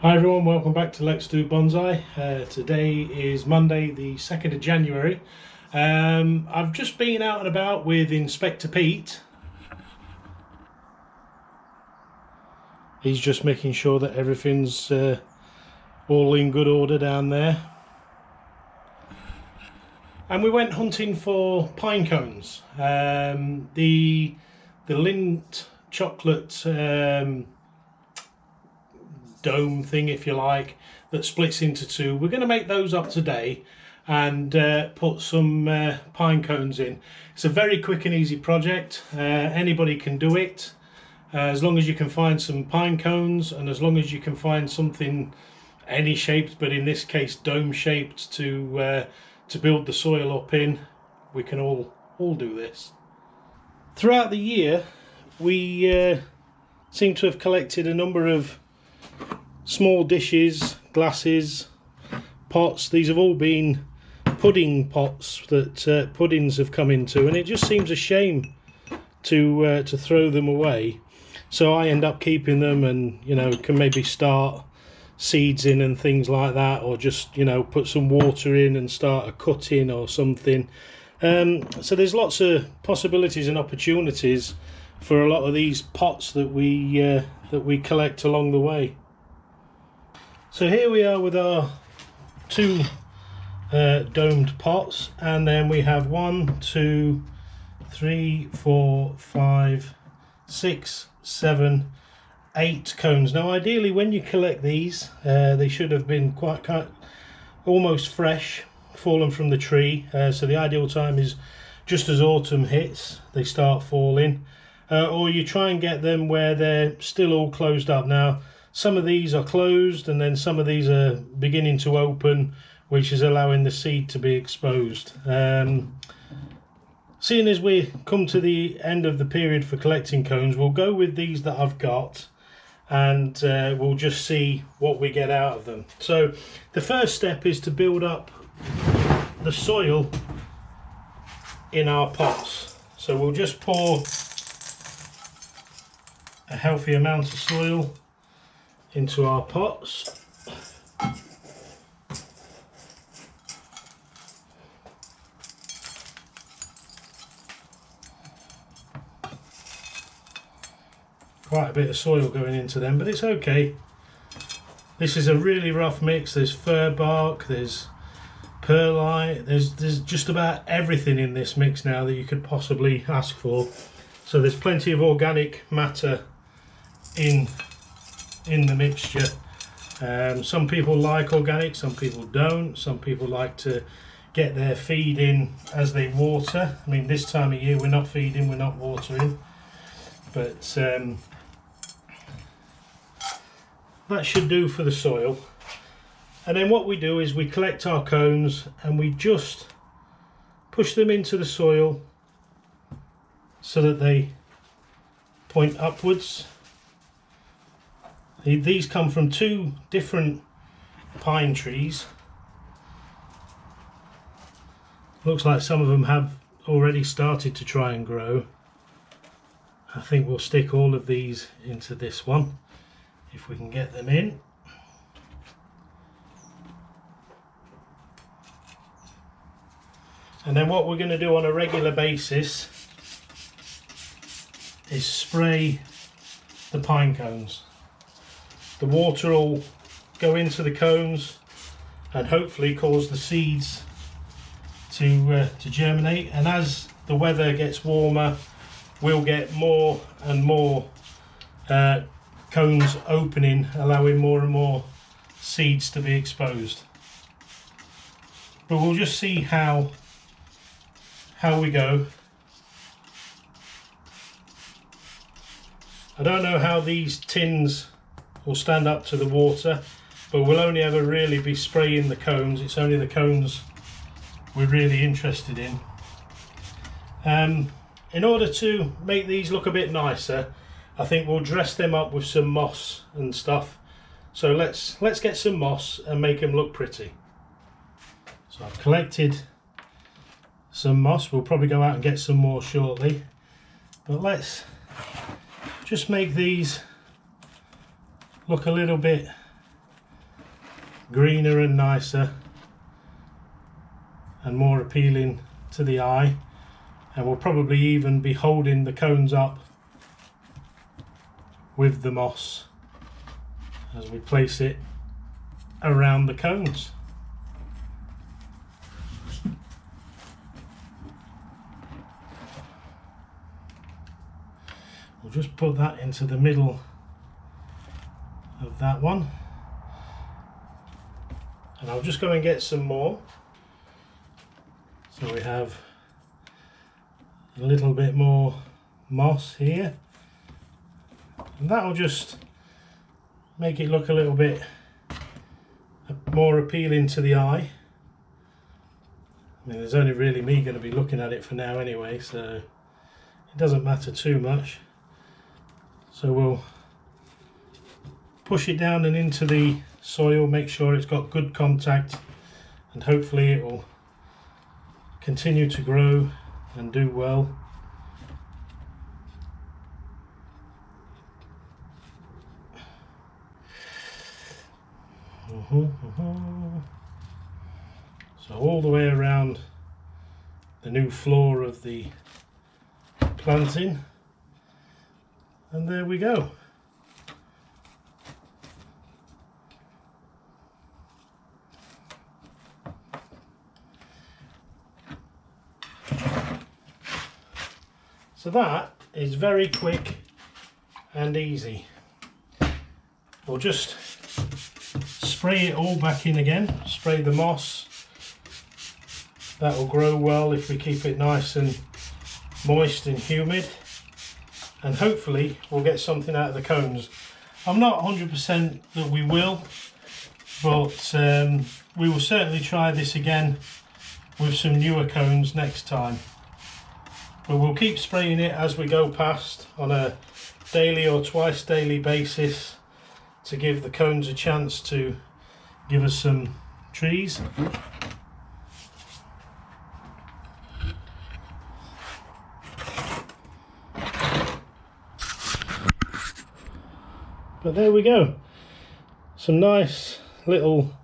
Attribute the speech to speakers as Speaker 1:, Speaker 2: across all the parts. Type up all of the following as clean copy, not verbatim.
Speaker 1: Hi everyone, welcome back to Let's Do Bonsai. Today is Monday the 2nd of January. I've just been out and about with Inspector Pete. He's just making sure that everything's all in good order down there. And we went hunting for pine cones. The Lindt chocolate dome thing, if you like, that splits into two. We're going to make those up today and put some pine cones in. It's a very quick and easy project. Anybody can do it as long as you can find some pine cones and as long as you can find something any shaped, but in this case dome shaped, to build the soil up in. We can all do this. Throughout the year we seem to have collected a number of small dishes, glasses, pots. These have all been pudding pots that puddings have come into, and it just seems a shame to throw them away. So I end up keeping them, and can maybe start seeds in and things like that, or just put some water in and start a cut in or something. So there's lots of possibilities and opportunities for a lot of these pots that we collect along the way. So here we are with our two domed pots, and then we have 1, 2, 3, 4, 5, 6, 7, 8 cones. Now ideally when you collect these, they should have been quite almost fresh, fallen from the tree. So the ideal time is just as autumn hits, they start falling, or you try and get them where they're still all closed up. Now some of these are closed and then some of these are beginning to open, which is allowing the seed to be exposed. Seeing as we come to the end of the period for collecting cones, we'll go with these that I've got, and we'll just see what we get out of them. So the first step is to build up the soil in our pots. So we'll just pour a healthy amount of soil into our pots. Quite a bit of soil going into them, but it's okay. This is a really rough mix. There's fir bark, there's perlite, there's just about everything in this mix now that you could possibly ask for. So there's plenty of organic matter in the mixture. Some people like organic, some people don't. Some people like to get their feed in as they water. I mean, this time of year we're not feeding, we're not watering, but that should do for the soil. And then what we do is we collect our cones and we just push them into the soil so that they point upwards. These come from 2 different pine trees. Looks like some of them have already started to try and grow. I think we'll stick all of these into this one if we can get them in. And then what we're going to do on a regular basis is spray the pine cones. The water will go into the cones and hopefully cause the seeds to germinate. And as the weather gets warmer, we'll get more and more cones opening, allowing more and more seeds to be exposed. But we'll just see how we go. I don't know how these tins will stand up to the water, but we'll only ever really be spraying the cones. It's only the cones we're really interested in. In order to make these look a bit nicer, I think we'll dress them up with some moss and stuff. So let's get some moss and make them look pretty. So I've collected some moss. We'll probably go out and get some more shortly, but let's just make these look a little bit greener and nicer and more appealing to the eye, and we'll probably even be holding the cones up with the moss as we place it around the cones. We'll just put that into the middle of that one, and I'll just go and get some more. So we have a little bit more moss here, and that'll just make it look a little bit more appealing to the eye. I mean, there's only really me going to be looking at it for now anyway, so it doesn't matter too much. So we'll push it down and into the soil, make sure it's got good contact, and hopefully it will continue to grow and do well. So all the way around the new floor of the planting, and there we go. So that is very quick and easy. We'll just spray it all back in again, spray the moss. That will grow well if we keep it nice and moist and humid, and hopefully we'll get something out of the cones. I'm not 100% that we will, but we will certainly try this again with some newer cones next time. But we'll keep spraying it as we go past on a daily or twice daily basis to give the cones a chance to give us some trees. But there we go, some nice little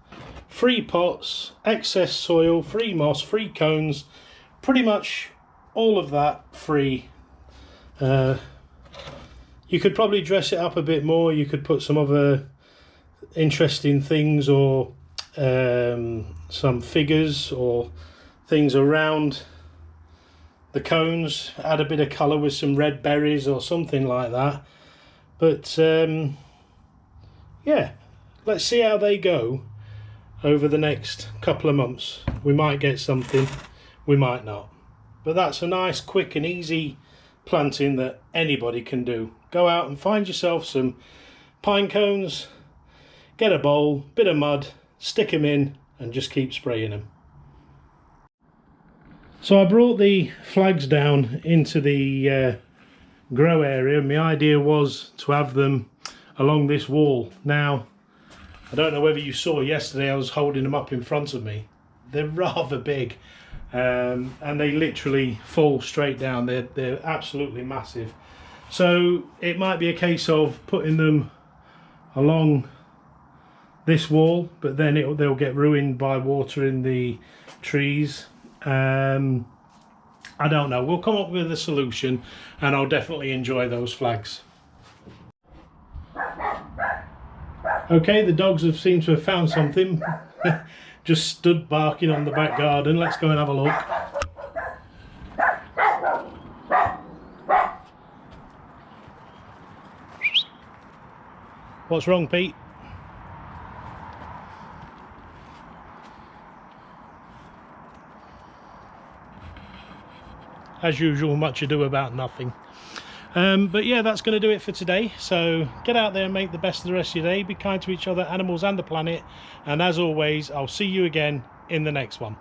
Speaker 1: free pots, excess soil, free moss, free cones, pretty much all of that free. You could probably dress it up a bit more. You could put some other interesting things, or some figures or things around the cones, add a bit of colour with some red berries or something like that. But yeah, let's see how they go over the next couple of months. We might get something, we might not. But that's a nice, quick and easy planting that anybody can do. Go out and find yourself some pine cones, get a bowl, bit of mud, stick them in and just keep spraying them. So I brought the flags down into the grow area, and my idea was to have them along this wall. Now, I don't know whether you saw yesterday, I was holding them up in front of me. They're rather big, and they literally fall straight down. They're absolutely massive. So it might be a case of putting them along this wall, but then they'll get ruined by watering the trees. I don't know, we'll come up with a solution, and I'll definitely enjoy those flags. Okay, the dogs seem to have found something. Just stood barking on the back garden. Let's go and have a look. What's wrong, Pete? As usual, much ado about nothing. But yeah, that's going to do it for today. So get out there and make the best of the rest of your day. Be kind to each other, animals and the planet. And as always, I'll see you again in the next one.